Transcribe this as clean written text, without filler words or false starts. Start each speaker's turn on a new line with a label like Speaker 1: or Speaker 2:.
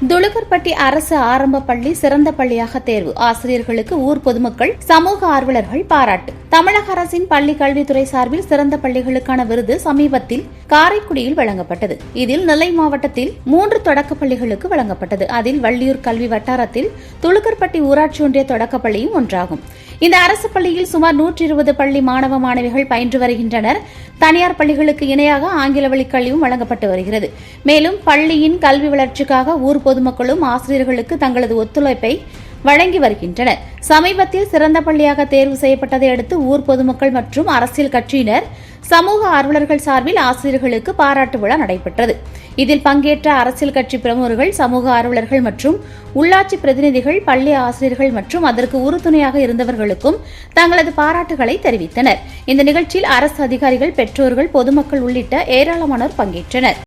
Speaker 1: துளுக்கர்பட்டி அரசு ஆரம்ப பள்ளி சிறந்த பள்ளியாக தேர்வு. ஆசிரியர்களுக்கு ஊர் பொதுமக்கள், சமூக ஆர்வலர்கள் பாராட்டு. தமிழக அரசின் பள்ளி கல்வித்துறை சார்பில் சிறந்த பள்ளிகளுக்கான விருது சமீபத்தில் காரைக்குடியில் வழங்கப்பட்டது. இதில் நெல்லை மாவட்டத்தில் 3 தொடக்கப் பள்ளிகளுக்கு வழங்கப்பட்டது. அதில் வள்ளியூர் கல்வி வட்டாரத்தில் துளுக்கர்பட்டி ஊராட்சி ஒன்றிய தொடக்கப்பள்ளியும் ஒன்றாகும். இந்த அரசு பள்ளியில் சுமார் 120 பள்ளி மாணவ மாணவிகள் பயின்று வருகின்றனர். தனியார் பள்ளிகளுக்கு இணையாக ஆங்கில வழி கல்வியும் வழங்கப்பட்டு வருகிறது. மேலும் பள்ளியின் கல்வி வளர்ச்சிக்காக ஊர் பொதுமக்களும் ஆசிரியர்களுக்கு தங்களது ஒத்துழைப்பை வழங்கி வருகின்றனர். சமீபத்தில் சிறந்த பள்ளியாக தேர்வு செய்யப்பட்டதை அடுத்து ஊர் பொதுமக்கள் மற்றும் அரசியல் கட்சியினர், சமூக ஆர்வலர்கள் சார்பில் ஆசிரியர்களுக்கு பாராட்டு விழா நடைபெற்றது. இதில் பங்கேற்ற அரசியல் கட்சி பிரமுகர்கள், சமூக ஆர்வலர்கள் மற்றும் உள்ளாட்சி பிரதிநிதிகள் பள்ளி ஆசிரியர்கள் மற்றும் அதற்கு உறுதுணையாக இருந்தவர்களுக்கும் தங்களது பாராட்டுகளை தெரிவித்தனர். இந்த நிகழ்ச்சியில் அரசு அதிகாரிகள், பெற்றோர்கள், பொதுமக்கள் உள்ளிட்ட ஏராளமானோர் பங்கேற்றனர்.